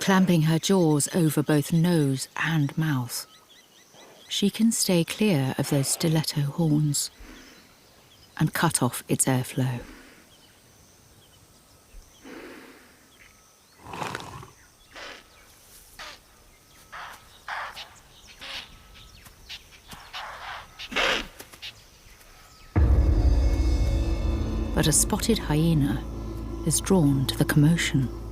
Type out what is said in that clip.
clamping her jaws over both nose and mouth. She can stay clear of those stiletto horns and cut off its airflow. But a spotted hyena is drawn to the commotion.